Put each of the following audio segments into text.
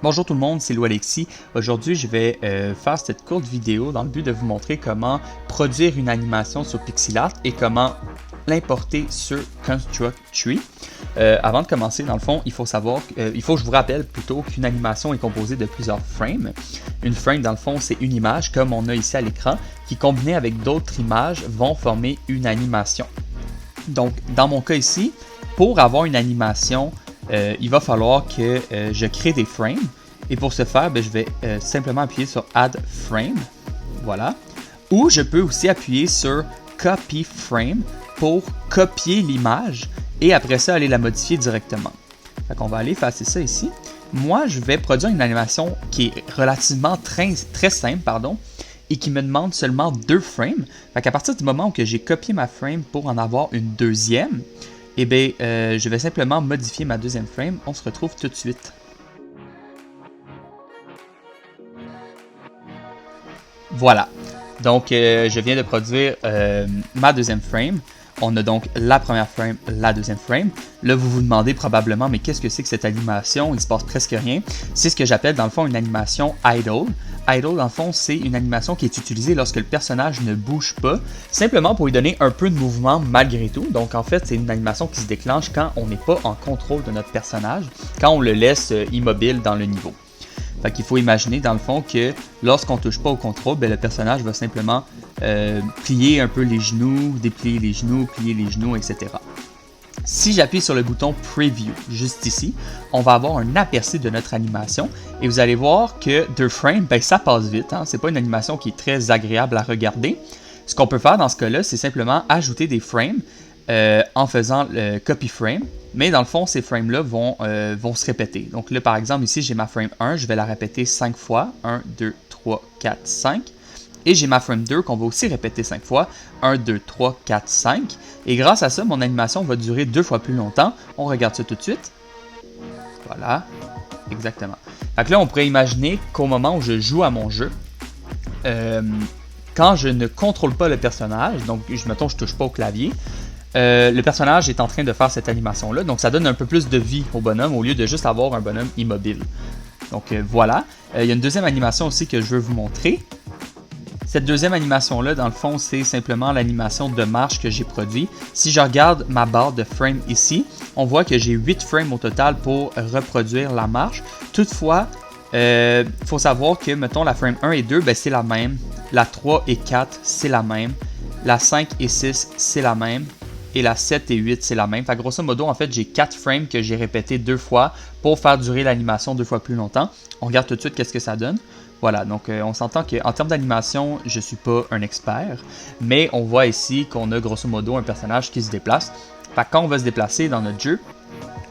Bonjour tout le monde, c'est Lou Alexis. Aujourd'hui, je vais faire cette courte vidéo dans le but de vous montrer comment produire une animation sur Pixelart et comment l'importer sur Construct Tree. Avant de commencer, dans le fond, il faut que je vous rappelle plutôt qu'une animation est composée de plusieurs frames. Une frame, dans le fond, c'est une image comme on a ici à l'écran qui, combinée avec d'autres images, vont former une animation. Donc, dans mon cas ici, pour avoir une animation, il va falloir que je crée des frames. Et pour ce faire, je vais simplement appuyer sur Add Frame. Voilà. Ou je peux aussi appuyer sur Copy Frame pour copier l'image et après ça, aller la modifier directement. Fait qu'on va aller effacer ça ici. Moi, je vais produire une animation qui est relativement très simple, et qui me demande seulement 2 frames. Fait qu'à partir du moment où j'ai copié ma frame pour en avoir une deuxième, je vais simplement modifier ma deuxième frame. On se retrouve tout de suite. Voilà. Donc, je viens de produire ma deuxième frame. On a donc la première frame, la deuxième frame. Là, vous vous demandez probablement, mais qu'est-ce que c'est que cette animation? Il se passe presque rien. C'est ce que j'appelle dans le fond une animation idle. Idle, dans le fond, c'est une animation qui est utilisée lorsque le personnage ne bouge pas, simplement pour lui donner un peu de mouvement malgré tout. Donc, en fait, c'est une animation qui se déclenche quand on n'est pas en contrôle de notre personnage, quand on le laisse immobile dans le niveau. Fait qu'il faut imaginer, dans le fond, que lorsqu'on ne touche pas au contrôle, le personnage va simplement plier un peu les genoux, déplier les genoux, plier les genoux, etc. Si j'appuie sur le bouton Preview, juste ici, on va avoir un aperçu de notre animation et vous allez voir que 2 frames, ça passe vite. Ce n'est pas une animation qui est très agréable à regarder. Ce qu'on peut faire dans ce cas-là, c'est simplement ajouter des frames en faisant le Copy Frame. Mais dans le fond, ces frames-là vont se répéter. Donc là, par exemple, ici, j'ai ma frame 1, je vais la répéter 5 fois. 1, 2, 3, 4, 5. Et j'ai ma frame 2 qu'on va aussi répéter 5 fois. 1, 2, 3, 4, 5. Et grâce à ça, mon animation va durer 2 fois plus longtemps. On regarde ça tout de suite. Voilà, exactement. Fait que là, on pourrait imaginer qu'au moment où je joue à mon jeu, quand je ne contrôle pas le personnage, donc mettons je ne touche pas au clavier, le personnage est en train de faire cette animation-là, donc ça donne un peu plus de vie au bonhomme au lieu de juste avoir un bonhomme immobile. Donc voilà. Il y a une deuxième animation aussi que je veux vous montrer. Cette deuxième animation-là, dans le fond, c'est simplement l'animation de marche que j'ai produit. Si je regarde ma barre de frame ici, on voit que j'ai 8 frames au total pour reproduire la marche. Toutefois, il faut savoir que, mettons, la frame 1 et 2, c'est la même. La 3 et 4, c'est la même. La 5 et 6, c'est la même. Et la 7 et 8, c'est la même. Fait grosso modo, en fait, j'ai 4 frames que j'ai répétés 2 fois pour faire durer l'animation 2 fois plus longtemps. On regarde tout de suite qu'est-ce que ça donne. Voilà, donc on s'entend qu'en termes d'animation, je ne suis pas un expert, mais on voit ici qu'on a grosso modo un personnage qui se déplace. Fait que quand on va se déplacer dans notre jeu,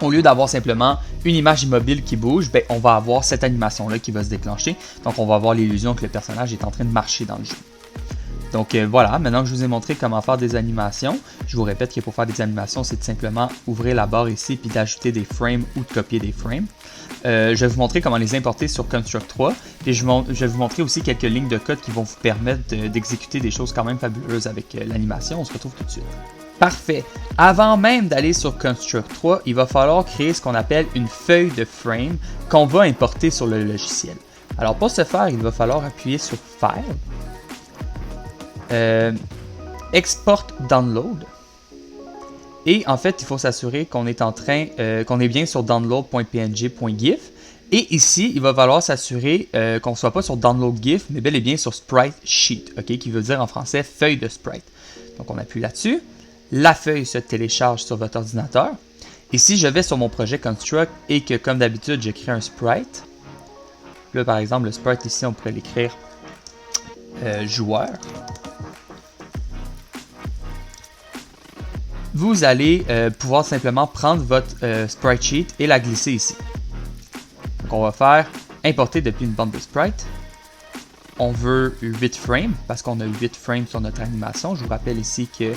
au lieu d'avoir simplement une image immobile qui bouge, on va avoir cette animation-là qui va se déclencher. Donc on va avoir l'illusion que le personnage est en train de marcher dans le jeu. Donc voilà, maintenant que je vous ai montré comment faire des animations, je vous répète que pour faire des animations, c'est de simplement ouvrir la barre ici puis d'ajouter des frames ou de copier des frames. Je vais vous montrer comment les importer sur Construct 3 et je vais vous montrer aussi quelques lignes de code qui vont vous permettre d'exécuter des choses quand même fabuleuses avec l'animation. On se retrouve tout de suite. Parfait. Avant même d'aller sur Construct 3, il va falloir créer ce qu'on appelle une feuille de frame qu'on va importer sur le logiciel. Alors pour ce faire, il va falloir appuyer sur File, Export Download. Et en fait, il faut s'assurer qu'on est qu'on est bien sur download.png.gif. Et ici, il va falloir s'assurer qu'on ne soit pas sur download GIF, mais bel et bien sur sprite sheet, qui veut dire en français feuille de sprite. Donc on appuie là-dessus. La feuille se télécharge sur votre ordinateur. Et si je vais sur mon projet Construct et que, comme d'habitude, je crée un sprite, là par exemple, le sprite ici, on pourrait l'écrire joueur. Vous allez pouvoir simplement prendre votre sprite sheet et la glisser ici. Donc on va faire importer depuis une bande de sprite. On veut 8 frames parce qu'on a 8 frames sur notre animation. Je vous rappelle ici que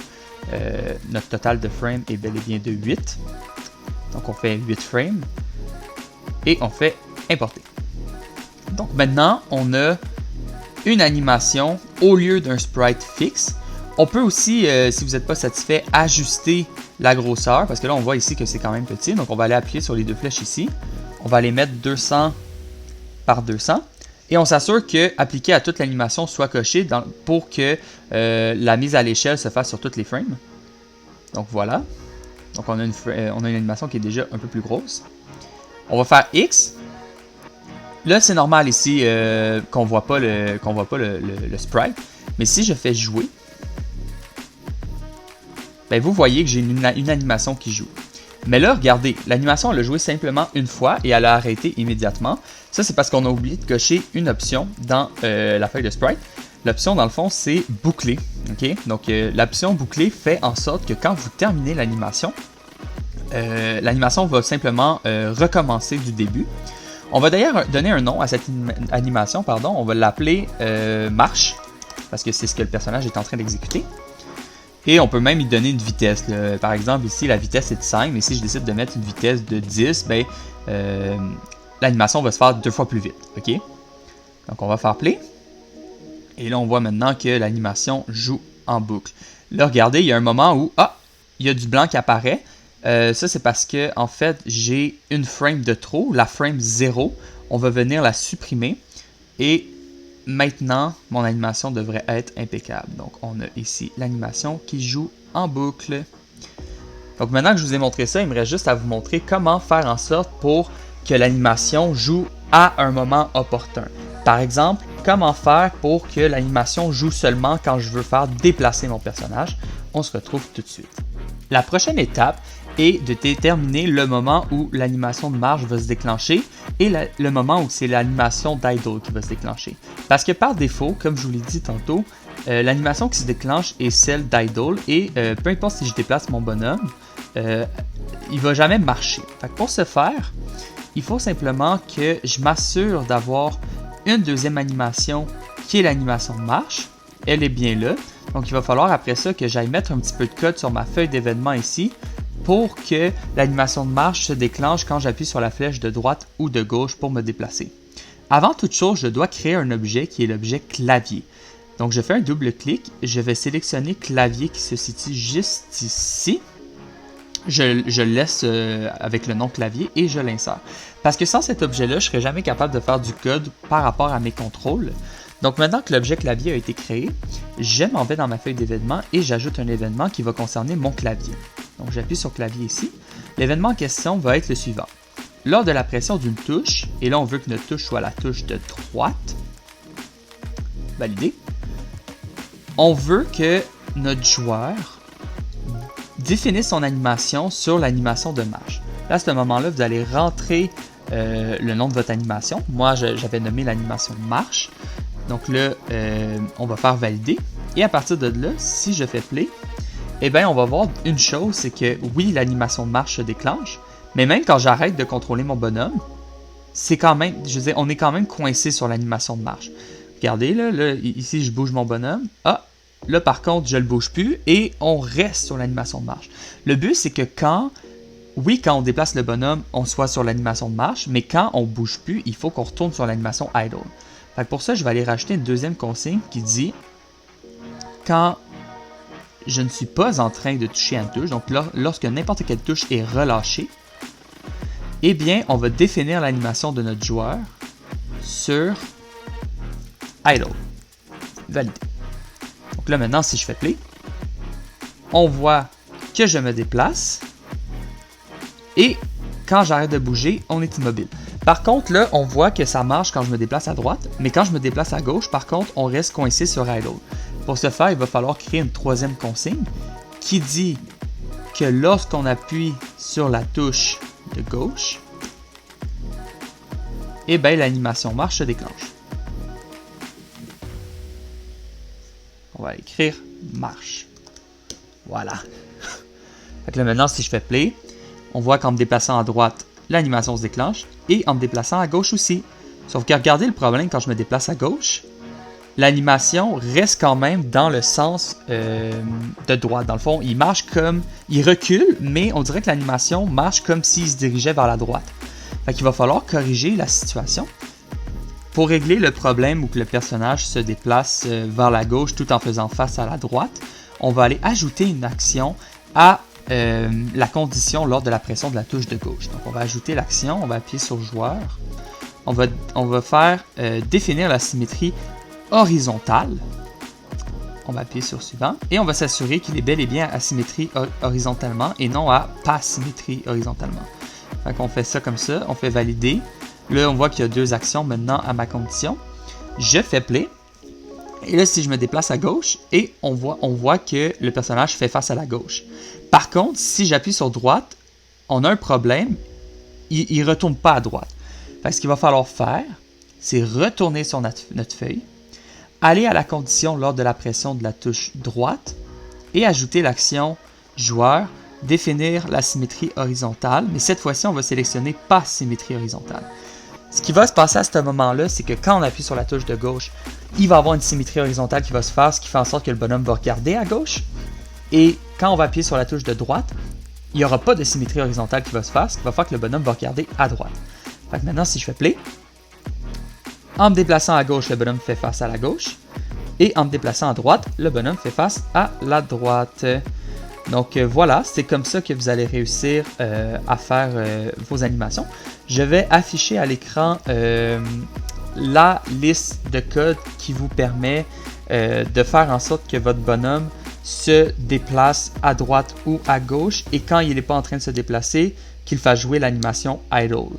notre total de frames est bel et bien de 8. Donc on fait 8 frames et on fait importer. Donc maintenant on a une animation au lieu d'un sprite fixe. On peut aussi, si vous n'êtes pas satisfait, ajuster la grosseur, parce que là, on voit ici que c'est quand même petit. Donc, on va aller appuyer sur les deux flèches ici. On va aller mettre 200 par 200. Et on s'assure que appliquer à toute l'animation soit coché pour que la mise à l'échelle se fasse sur toutes les frames. Donc voilà. Donc on a une animation qui est déjà un peu plus grosse. On va faire X. Là c'est normal ici qu'on voit pas le sprite. Mais si je fais jouer, ben vous voyez que j'ai une animation qui joue. Mais là, regardez, l'animation elle a joué simplement une fois et elle a arrêté immédiatement. Ça, c'est parce qu'on a oublié de cocher une option dans la feuille de sprite. L'option, dans le fond, c'est boucler. Okay? Donc, l'option boucler fait en sorte que quand vous terminez l'animation, l'animation va simplement recommencer du début. On va d'ailleurs donner un nom à cette animation, pardon. On va l'appeler marche, parce que c'est ce que le personnage est en train d'exécuter. Et on peut même y donner une vitesse. Là. Par exemple, ici, la vitesse est de 5, mais si je décide de mettre une vitesse de 10, ben, l'animation va se faire 2 fois plus vite. Okay? Donc, on va faire play. Et là, on voit maintenant que l'animation joue en boucle. Là, regardez, il y a un moment où, il y a du blanc qui apparaît. Ça, c'est parce que, en fait, j'ai une frame de trop, la frame 0. On va venir la supprimer. Et maintenant, mon animation devrait être impeccable. Donc, on a ici l'animation qui joue en boucle. Donc, maintenant que je vous ai montré ça, il me reste juste à vous montrer comment faire en sorte pour que l'animation joue à un moment opportun. Par exemple, comment faire pour que l'animation joue seulement quand je veux faire déplacer mon personnage. On se retrouve tout de suite. La prochaine étape est de déterminer le moment où l'animation de marche va se déclencher et le moment où c'est l'animation d'idle qui va se déclencher. Parce que par défaut, comme je vous l'ai dit tantôt, l'animation qui se déclenche est celle d'idle et peu importe si je déplace mon bonhomme, il va jamais marcher. Fait que pour ce faire, il faut simplement que je m'assure d'avoir une deuxième animation qui est l'animation de marche. Elle est bien là. Donc il va falloir après ça que j'aille mettre un petit peu de code sur ma feuille d'événement ici pour que l'animation de marche se déclenche quand j'appuie sur la flèche de droite ou de gauche pour me déplacer. Avant toute chose, je dois créer un objet qui est l'objet clavier. Donc je fais un double clic, je vais sélectionner clavier qui se situe juste ici. Je le laisse avec le nom clavier et je l'insère. Parce que sans cet objet-là, je ne serais jamais capable de faire du code par rapport à mes contrôles. Donc maintenant que l'objet clavier a été créé, je m'en vais dans ma feuille d'événement et j'ajoute un événement qui va concerner mon clavier. Donc j'appuie sur clavier ici. L'événement en question va être le suivant. Lors de la pression d'une touche, et là on veut que notre touche soit la touche de droite, validé, on veut que notre joueur définisse son animation sur l'animation de marche. Là, à ce moment-là, vous allez rentrer le nom de votre animation. Moi, j'avais nommé l'animation marche. Donc là, on va faire valider. Et à partir de là, si je fais play, eh bien, on va voir une chose, c'est que oui, l'animation de marche se déclenche, mais même quand j'arrête de contrôler mon bonhomme, c'est quand même, je veux dire, on est quand même coincé sur l'animation de marche. Regardez, là, ici, je bouge mon bonhomme. Là, par contre, je le bouge plus et on reste sur l'animation de marche. Le but, c'est que quand on déplace le bonhomme, on soit sur l'animation de marche, mais quand on bouge plus, il faut qu'on retourne sur l'animation idle. Fait que pour ça, je vais aller rajouter une deuxième consigne qui dit quand je ne suis pas en train de toucher à une touche, donc lorsque n'importe quelle touche est relâchée, eh bien, on va définir l'animation de notre joueur sur idle. Validé. Donc là, maintenant, si je fais play, on voit que je me déplace et quand j'arrête de bouger, on est immobile. Par contre, là, on voit que ça marche quand je me déplace à droite, mais quand je me déplace à gauche, par contre, on reste coincé sur idle. Pour ce faire, il va falloir créer une troisième consigne qui dit que lorsqu'on appuie sur la touche de gauche, eh bien, l'animation marche se déclenche. On va écrire marche. Voilà. Fait que là, maintenant, si je fais play, on voit qu'en me déplaçant à droite, l'animation se déclenche et en me déplaçant à gauche aussi. Sauf que regardez le problème quand je me déplace à gauche, l'animation reste quand même dans le sens de droite. Dans le fond, il recule, mais on dirait que l'animation marche comme s'il se dirigeait vers la droite. Fait qu'il va falloir corriger la situation pour régler le problème où que le personnage se déplace vers la gauche tout en faisant face à la droite. On va aller ajouter une action à la condition lors de la pression de la touche de gauche. Donc on va ajouter l'action, on va appuyer sur joueur, on va faire définir la symétrie horizontale. On va appuyer sur suivant et on va s'assurer qu'il est bel et bien à symétrie horizontalement et non à pas symétrie horizontalement. Fait qu'on fait ça comme ça, on fait valider. Là, on voit qu'il y a 2 actions maintenant à ma condition. Je fais play. Et là, si je me déplace à gauche, et on voit que le personnage fait face à la gauche. Par contre, si j'appuie sur droite, on a un problème. Il ne retourne pas à droite. Fait que ce qu'il va falloir faire, c'est retourner sur notre feuille, aller à la condition lors de la pression de la touche droite et ajouter l'action joueur, définir la symétrie horizontale, mais cette fois-ci, on va sélectionner pas symétrie horizontale. Ce qui va se passer à ce moment-là, c'est que quand on appuie sur la touche de gauche, il va y avoir une symétrie horizontale qui va se faire, ce qui fait en sorte que le bonhomme va regarder à gauche. Et quand on va appuyer sur la touche de droite, il n'y aura pas de symétrie horizontale qui va se faire, ce qui va faire que le bonhomme va regarder à droite. Fait que maintenant, si je fais play, en me déplaçant à gauche, le bonhomme fait face à la gauche. Et en me déplaçant à droite, le bonhomme fait face à la droite. Donc voilà, c'est comme ça que vous allez réussir à faire vos animations. Je vais afficher à l'écran la liste de code qui vous permet de faire en sorte que votre bonhomme se déplace à droite ou à gauche et quand il n'est pas en train de se déplacer, qu'il fasse jouer l'animation idle.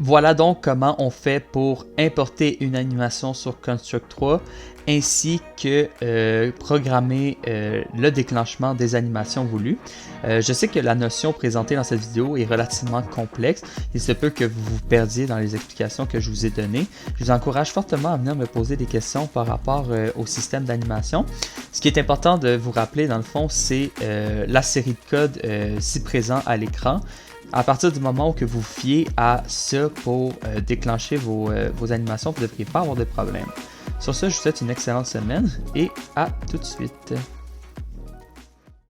Voilà donc comment on fait pour importer une animation sur Construct 3 ainsi que programmer le déclenchement des animations voulues. Je sais que la notion présentée dans cette vidéo est relativement complexe. Il se peut que vous vous perdiez dans les explications que je vous ai données. Je vous encourage fortement à venir me poser des questions par rapport au système d'animation. Ce qui est important de vous rappeler dans le fond, c'est la série de codes si présent à l'écran. À partir du moment où que vous fiez à ça pour déclencher vos animations, vous ne devriez pas avoir de problème. Sur ce, je vous souhaite une excellente semaine et à tout de suite.